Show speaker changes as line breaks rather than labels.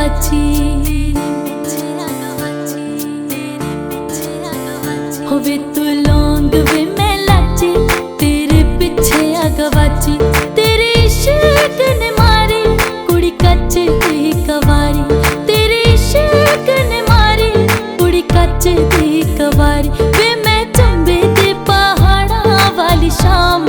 गवाची होवे तू लौंग वे मैं लाची तेरे पिछे आ गवाची तेरे इश्क ने मारी कुड़ी कच्च दी कवारी तेरे इश्क ने मारी कुड़ी कच्च दी कवारी वे मैं चंबे दे पहाड़ा वाली शाम